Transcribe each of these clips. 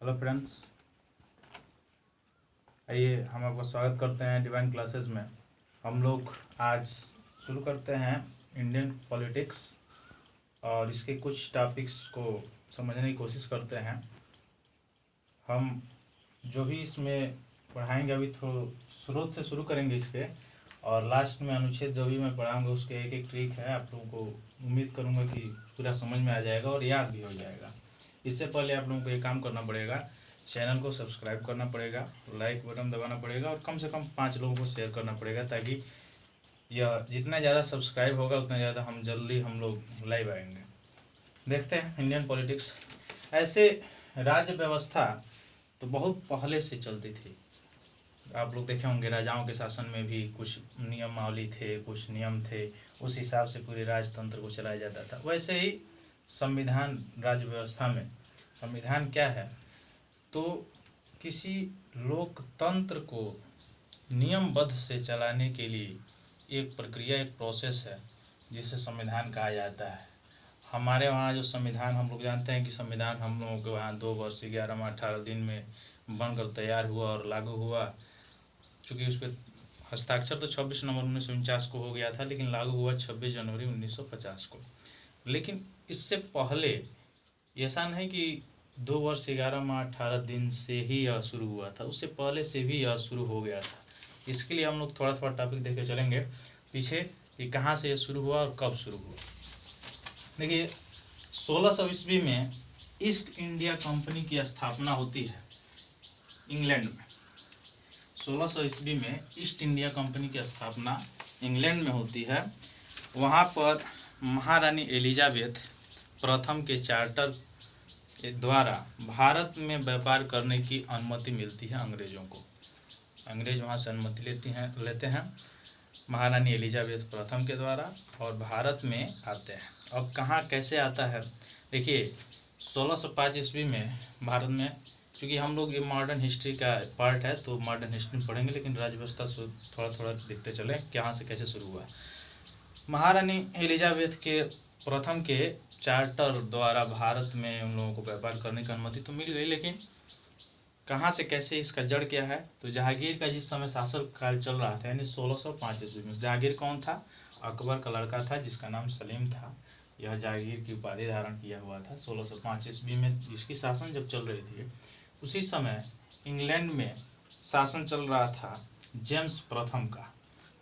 Hello friends, आइए हम आपका स्वागत करते हैं डिवाइन क्लासेस में। हम लोग आज शुरू करते हैं इंडियन पॉलिटिक्स और इसके कुछ टॉपिक्स को समझने की कोशिश करते हैं। हम जो भी इसमें पढ़ाएंगे अभी थोड़ा स्रोत से शुरू करेंगे इसके, और लास्ट में अनुच्छेद जो भी मैं पढ़ाऊंगा उसके एक एक ट्रिक है, आप लोगों को उम्मीद करूंगा कि पूरा समझ में आ जाएगा और याद भी हो जाएगा। इससे पहले आप लोगों को एक काम करना पड़ेगा, चैनल को सब्सक्राइब करना पड़ेगा, लाइक बटन दबाना पड़ेगा और कम से कम 5 लोगों को शेयर करना पड़ेगा, ताकि यह जितना ज़्यादा सब्सक्राइब होगा उतना ज़्यादा हम लोग लाइव आएंगे। देखते हैं इंडियन पॉलिटिक्स। ऐसे राज्य व्यवस्था तो बहुत पहले से चलती थी। आप लोग देखे होंगे राजाओं के शासन में भी कुछ नियमावली थे, कुछ नियम थे, उस हिसाब से पूरे राजतंत्र को चलाया जाता था। वैसे ही संविधान राज्य व्यवस्था में संविधान क्या है, तो किसी लोकतंत्र को नियमबद्ध से चलाने के लिए एक प्रक्रिया, एक प्रोसेस है जिसे संविधान कहा जाता है। हमारे वहाँ जो संविधान, हम लोग जानते हैं कि संविधान हम लोगों के वहाँ 2 वर्ष 11 माह 18 दिन में बनकर तैयार हुआ और लागू हुआ। चूँकि उस पर हस्ताक्षर तो 26 नवंबर 1949 को हो गया था, लेकिन लागू हुआ 26 जनवरी 1950 को। लेकिन इससे पहले ऐसा नहीं कि 2 वर्ष 11 माह 18 दिन से ही यह शुरू हुआ था, उससे पहले से भी यह शुरू हो गया था। इसके लिए हम लोग थोड़ा थोड़ा टॉपिक देखे चलेंगे पीछे कि कहाँ से यह शुरू हुआ और कब शुरू हुआ। देखिए, 1600 ईस्वी में ईस्ट इंडिया कंपनी की स्थापना होती है इंग्लैंड में। 1600 ईस्वी में ईस्ट इंडिया कंपनी की स्थापना इंग्लैंड में होती है। वहाँ पर महारानी एलिजाबेथ प्रथम के चार्टर द्वारा भारत में व्यापार करने की अनुमति मिलती है अंग्रेजों को। अंग्रेज वहाँ से अनुमति लेते हैं महारानी एलिजाबेथ प्रथम के द्वारा और भारत में आते हैं। अब कहाँ कैसे आता है, देखिए 1605 ईस्वी में भारत में, क्योंकि हम लोग ये मॉडर्न हिस्ट्री का पार्ट है तो मॉडर्न हिस्ट्री में पढ़ेंगे, लेकिन राज्य व्यवस्था से थोड़ा थोड़ा देखते चलें कहाँ से कैसे शुरू हुआ। महारानी एलिजाबेथ के प्रथम के चार्टर द्वारा भारत में उन लोगों को व्यापार करने की अनुमति तो मिल गई, लेकिन कहाँ से कैसे, इसका जड़ क्या है, तो जहांगीर का जिस समय शासन काल चल रहा था, यानी 1605 ईस्वी में, जहांगीर कौन था, अकबर का लड़का था जिसका नाम सलीम था। यह जहांगीर की उपाधि धारण किया हुआ था 1605 ईस्वी में, जिसकी शासन जब चल रही थी उसी समय इंग्लैंड में शासन चल रहा था जेम्स प्रथम का।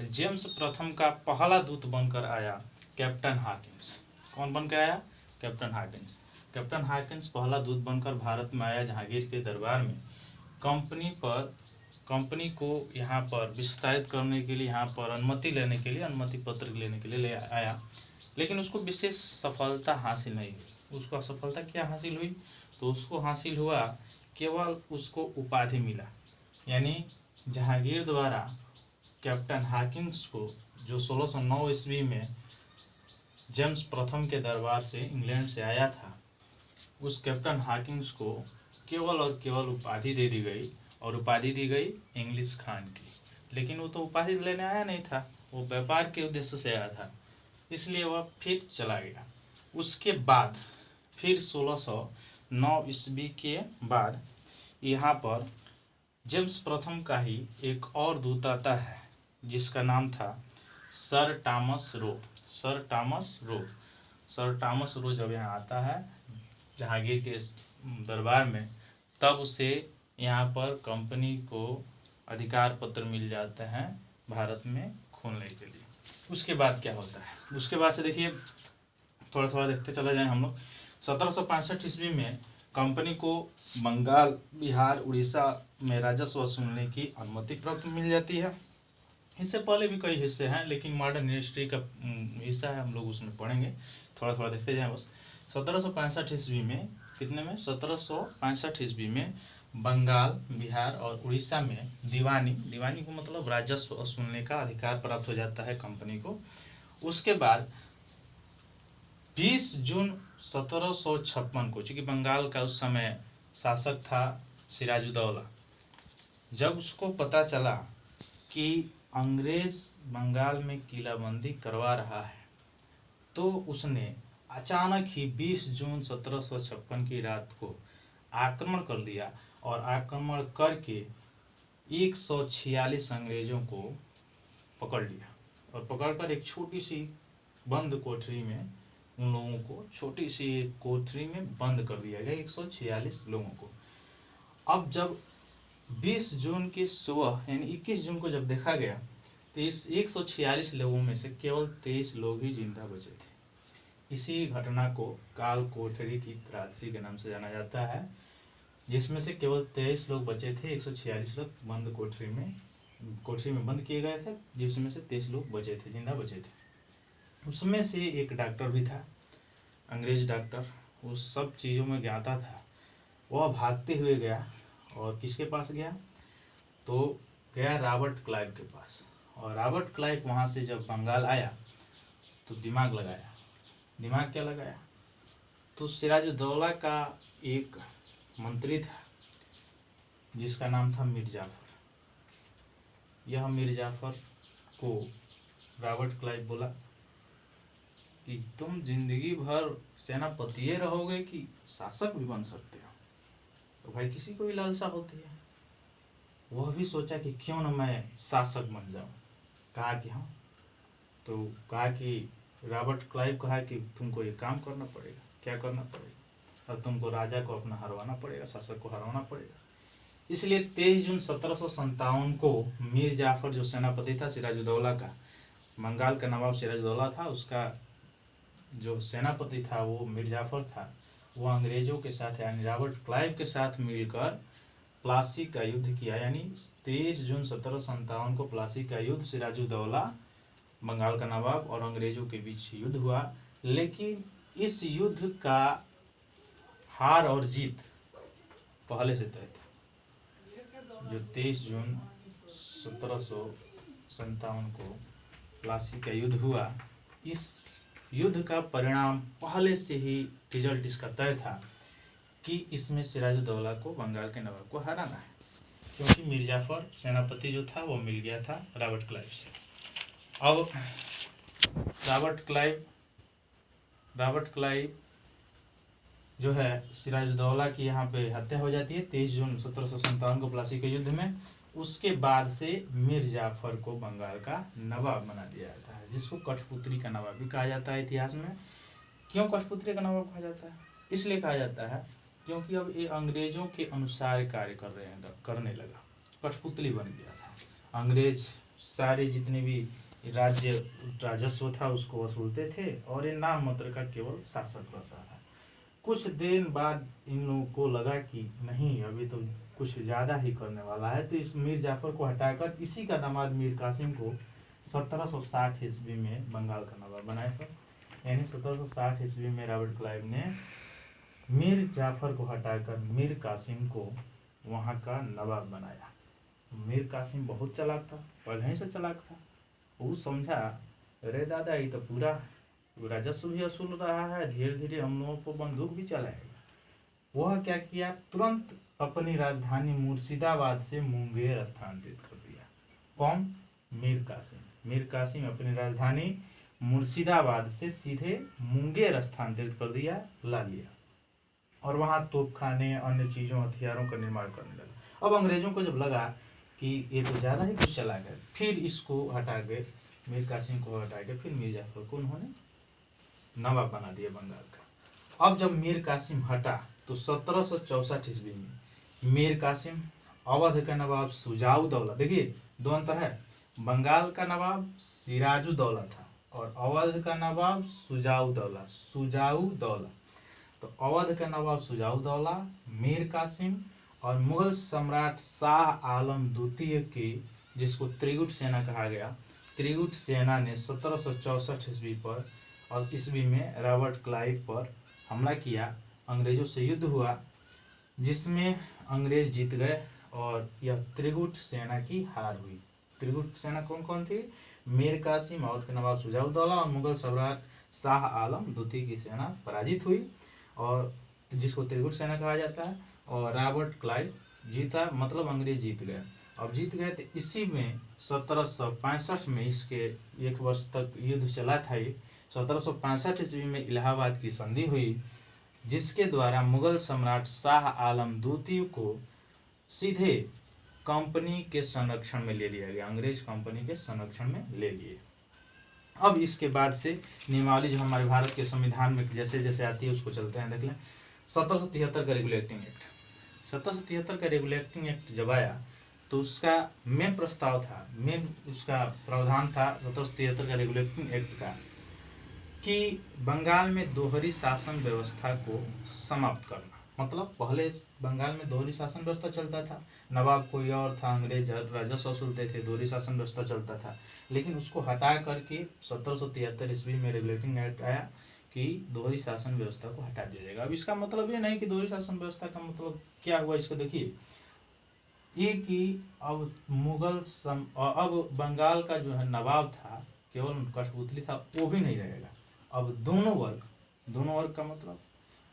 जेम्स प्रथम का पहला दूत बनकर आया कैप्टन हॉकिंस। कौन बनकर आया, कैप्टन हॉकिंस। कैप्टन हॉकिंस पहला दूत बनकर भारत में आया जहांगीर के दरबार में। कंपनी को यहाँ पर विस्तारित करने के लिए, यहाँ पर अनुमति लेने के लिए, अनुमति पत्र लेने के लिए ले आया, लेकिन उसको विशेष सफलता हासिल नहीं हुई। उसको असफलता क्या हासिल हुई, तो उसको हासिल हुआ केवल उसको उपाधि मिला, यानी जहांगीर द्वारा कैप्टन हॉकिंस को, जो 1609 ईस्वी में जेम्स प्रथम के दरबार से इंग्लैंड से आया था, उस कैप्टन हॉकिंस को केवल और केवल उपाधि दे दी गई, और उपाधि दी गई इंग्लिश खान की। लेकिन वो तो उपाधि लेने आया नहीं था, वो व्यापार के उद्देश्य से आया था, इसलिए वह फिर चला गया। उसके बाद फिर 1609 ईस्वी के बाद यहाँ पर जेम्स प्रथम का ही एक और दूत आता है जिसका नाम था sir Thomas Roe. Sir Thomas Roe जब यहाँ आता है जहांगीर के दरबार में, तब उसे यहाँ पर कंपनी को अधिकार पत्र मिल जाते हैं भारत में खोलने के लिए। उसके बाद क्या होता है, उसके बाद से देखिए थोड़ा थोड़ा देखते चले जाएं हम लोग। 1765 ईस्वी में कंपनी को बंगाल, बिहार, उड़ीसा में राजस्व वसूलने की अनुमति प्राप्त मिल जाती है। इससे पहले भी कई हिस्से हैं, लेकिन मॉडर्न हिस्ट्री का हिस्सा है, हम लोग उसमें पढ़ेंगे, थोड़ा थोड़ा देखते जाएं बस। 1765 ईस्वी में, कितने में, 1765 ईस्वी में बंगाल, बिहार और उड़ीसा में दीवानी को मतलब राजस्व वसूलने का अधिकार प्राप्त हो जाता है कंपनी को। उसके बाद 20 जून 1756 को, चूँकि बंगाल का उस समय शासक था सिराजुद्दौला, जब उसको पता चला कि अंग्रेज बंगाल में किलाबंदी करवा रहा है, तो उसने अचानक ही 20 जून 1756 की रात को आक्रमण कर दिया और आक्रमण करके 146 अंग्रेजों को पकड़ लिया और पकड़कर एक छोटी सी बंद कोठरी में उन लोगों को छोटी सी एक कोठरी में बंद कर दिया गया 146 लोगों को। अब जब 20 जून की सुबह यानी 21 जून को जब देखा गया तो इस 146 लोगों में से केवल 23 लोग ही जिंदा बचे थे। इसी घटना को काल कोठरी की त्रासदी के नाम से जाना जाता है, जिसमें से केवल 23 लोग बचे थे। 146 लोग बंद कोठरी में बंद किए गए थे, जिसमें से 23 लोग बचे थे, जिंदा बचे थे। उसमें से एक डॉक्टर भी था, अंग्रेज डॉक्टर, उस सब चीज़ों में ज्ञाता था। वह भागते हुए गया और किसके पास गया, तो गया रॉबर्ट क्लाइव के पास। और रॉबर्ट क्लाइव वहाँ से जब बंगाल आया तो दिमाग लगाया। दिमाग क्या लगाया, तो सिराजुद्दौला का एक मंत्री था जिसका नाम था मीर जाफर। यह मीर जाफर को रॉबर्ट क्लाइव बोला कि तुम जिंदगी भर सेनापति रहोगे कि शासक भी बन सकते हो। तो भाई किसी को भी लालसा होती है, वह भी सोचा कि क्यों न मैं शासक बन जाऊं। कहा कि हाँ, तो कहा कि रॉबर्ट क्लाइव कहा कि तुमको ये काम करना पड़ेगा। क्या करना पड़ेगा, अब तुमको राजा को अपना हरवाना पड़ेगा, शासक को हरवाना पड़ेगा। इसलिए 23 जून 1757 को मीर जाफर जो सेनापति था सिराजुद्दौला का, बंगाल का नवाब सिराजुद्दौला था, उसका जो सेनापति था वो मीर जाफर था। वो अंग्रेजों के साथ यानी रॉबर्ट क्लाइव के साथ मिलकर प्लासी का युद्ध किया। यानी 23 जून 1757 को प्लासी का युद्ध, सिराजुद्दौला बंगाल का नवाब और अंग्रेजों के बीच युद्ध हुआ। लेकिन इस युद्ध का हार और जीत पहले से तय था। जो 23 जून 1757 को प्लासी का युद्ध हुआ, इस युद्ध का परिणाम पहले से ही रिजल्ट इसका तय था कि इसमें सिराजुद्दौला को बंगाल के नवाब को हराना है, क्योंकि मीर जाफर सेनापति जो था वो मिल गया था रॉबर्ट क्लाइव से। अब रॉबर्ट क्लाइव जो है सिराजुद्दौला की यहाँ पे हत्या हो जाती है 23 जून 1757 को प्लासी के युद्ध में। उसके बाद से मीर जाफर को बंगाल का नवाब बना दिया जाता है, जिसको कठपुतली का नवाब भी कहा जाता है इतिहास में। क्यों कठपुतली का नवाब कहा जाता है, इसलिए कहा जाता है क्योंकि अब ये अंग्रेजों के अनुसार कार्य करने लगा, कठपुतली बन गया था। अंग्रेज सारे जितने भी राजस्व था उसको वसूलते थे और ये नाम मात्र का केवल शासक रहता था। कुछ दिन बाद इन लोगों को लगा कि नहीं, अभी तो कुछ ज़्यादा ही करने वाला है, तो इस मीर जाफर को हटाकर इसी का दामाद मीर कासिम को 1760 ईस्वी में बंगाल का नवाब बनाया सर। यानी 1760 ईस्वी में रॉबर्ट क्लाइव ने मीर जाफर को हटाकर मीर कासिम को वहाँ का नवाब बनाया। मीर कासिम बहुत चालाक था, पहले ही से चालाक था। वो समझा, अरे दादा ये तो पूरा राजस्व भी वसूल रहा है, धीरे धीरे हम लोगों को बंदूक भी चलाएगा। वह क्या किया, तुरंत अपनी राजधानी मुर्शिदाबाद से मुंगेर स्थानांतरित कर दिया। कौन, मीर कासिम। मीर कासिम अपनी राजधानी मुर्शिदाबाद से सीधे मुंगेर स्थानांतरित कर दिया, ला लिया, और वहाँ तोपखाने अन्य चीज़ों हथियारों का निर्माण करने लगा। अब अंग्रेजों को जब लगा कि ये तो ज़्यादा ही कुछ चला गया, फिर इसको हटा के मीर कासिम को हटा के फिर मीर जाफर को उन्होंने नवाब बना दिया बंगाल का। अब जब मीर कासिम हटा तो 1764 ईस्वी में मीर कासिम अवध का नवाब शुजाउद्दौला, देखिए दो अंतर है, बंगाल का नवाब सिराजुद्दौला था और अवध का नवाब शुजाउद्दौला। तो अवध का नवाब शुजाउद्दौला, मीर कासिम और मुगल सम्राट शाह आलम द्वितीय की, जिसको त्रिगुट सेना कहा गया, त्रिगुट सेना ने 1764 ईस्वी पर और ईस्वी में रॉबर्ट क्लाइव पर हमला किया। अंग्रेजों से युद्ध हुआ जिसमें अंग्रेज जीत गए और यह त्रिगुट सेना की हार हुई। त्रिगुट सेना कौन कौन थी, मीर कासिम, अवध के नवाब शुजाउद्दौला और मुगल सम्राट शाह आलम द्वितीय की सेना पराजित हुई और जिसको त्रिगुट सेना कहा जाता है। और रॉबर्ट क्लाइव जीता, मतलब अंग्रेज जीत गए। अब जीत गए तो इसी में 1765 में, इसके एक वर्ष तक युद्ध चला था। ये 1765 ईस्वी में इलाहाबाद की संधि हुई जिसके द्वारा मुगल सम्राट शाह आलम द्वितीय को सीधे कंपनी के संरक्षण में ले लिया गया, अंग्रेज कंपनी के संरक्षण में ले लिए। अब इसके बाद से नियमावली जो हमारे भारत के संविधान में जैसे जैसे आती है उसको चलते हैं। देख लें 1773 का रेगुलेटिंग एक्ट। 1773 का रेगुलेटिंग एक्ट जब आया तो उसका मेन प्रस्ताव था, मेन उसका प्रावधान था 1773 का रेगुलेटिंग एक्ट का कि बंगाल में दोहरी शासन व्यवस्था को समाप्त करना। मतलब पहले बंगाल में दोहरी शासन व्यवस्था चलता था, नवाब कोई और था, अंग्रेज राजस्व वसूलते थे, दोहरी शासन व्यवस्था चलता था। लेकिन उसको हटा करके 1773 ईस्वी में रेगुलेटिंग एक्ट आया कि दोहरी शासन व्यवस्था को हटा दिया जाएगा। अब इसका मतलब ये नहीं कि दोहरी शासन व्यवस्था का मतलब क्या हुआ, इसको देखिए ये कि अब अब बंगाल का जो है नवाब था, केवल कठपुतली था, वो भी नहीं रहेगा। अब दोनों वर्ग का मतलब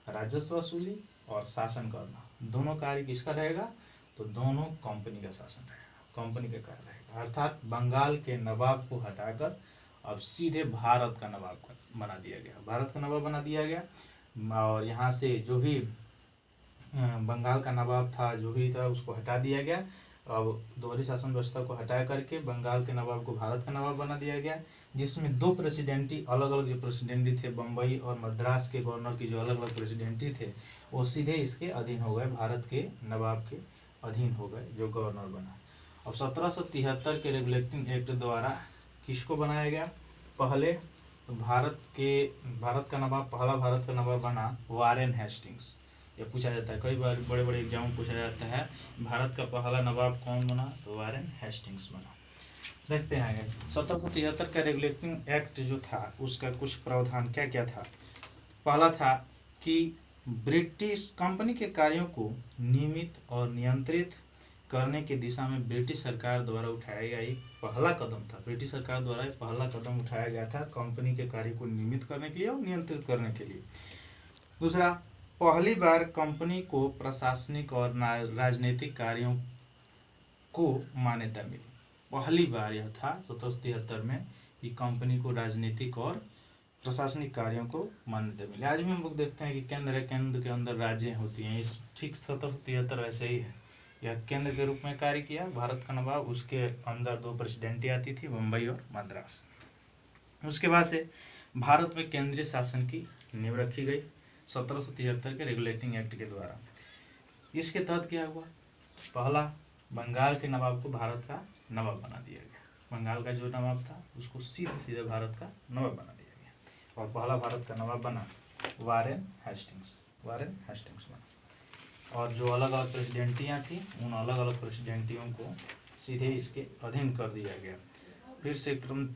राजस्व वसूली और शासन करना, दोनों कार्य किसका रहेगा, तो दोनों कंपनी का शासन रहेगा, कंपनी का कार्य रहेगा। अर्थात बंगाल के नवाब को हटाकर अब सीधे भारत का नवाब बना दिया गया, भारत का नवाब बना दिया गया। और यहाँ से जो भी बंगाल का नवाब था, जो भी था, उसको हटा दिया गया। अब दोहरी शासन व्यवस्था को हटा करके बंगाल के नवाब को भारत का नवाब बना दिया गया, जिसमें दो प्रेसिडेंटी अलग अलग जो प्रेसिडेंटी थे, बम्बई और मद्रास के गवर्नर की जो अलग अलग प्रेसिडेंटी थे, वो सीधे इसके अधीन हो गए, भारत के नवाब के अधीन हो गए, जो गवर्नर बना। अब 1773 के रेगुलेटिंग एक्ट द्वारा किसको बनाया गया, पहले भारत का नवाब, पहला भारत का नवाब बना वारेन हेस्टिंग्स। ये पूछा जाता है, कई बार बड़े बड़े एग्जाम में पूछा जाता है, भारत का पहला नवाब कौन बना, तो वारेन हेस्टिंग्स बना। देखते हैं आगे 1773 का रेगुलेटिंग एक्ट जो था उसका कुछ प्रावधान क्या क्या था। पहला था कि ब्रिटिश कंपनी के कार्यों को नियमित और नियंत्रित करने की दिशा में ब्रिटिश सरकार द्वारा उठाया गया एक पहला कदम था। ब्रिटिश सरकार द्वारा एक पहला कदम उठाया गया था कंपनी के कार्य को नियमित करने के लिए और नियंत्रित करने के लिए। दूसरा, पहली बार कंपनी को प्रशासनिक और राजनीतिक कार्यों को मान्यता मिली। पहली बार यह था 1773 में कि कंपनी को राजनीतिक और प्रशासनिक कार्यों को मान्यता मिली। आज भी हम लोग देखते हैं कि केंद्र के अंदर राज्य होती हैं, इस ठीक 1773 वैसे ही है। यह केंद्र के रूप में कार्य किया भारत का नवाब, उसके अंदर दो प्रेसिडेंटी आती थी, बम्बई और मद्रास। उसके बाद से भारत में केंद्रीय शासन की नींव रखी गई 1773 के रेगुलेटिंग एक्ट के द्वारा। इसके तहत क्या हुआ, पहला बंगाल के नवाब को भारत का नवाब बना दिया गया। बंगाल का जो नवाब था उसको सीधे सीधे भारत का नवाब बना दिया गया। और पहला भारत का नवाब बना वारेन हेस्टिंग्स बना। और जो अलग अलग प्रेसिडेंटियाँ थी, उन अलग अलग प्रेसिडेंटियों को सीधे इसके अधीन कर दिया गया। फिर से क्रम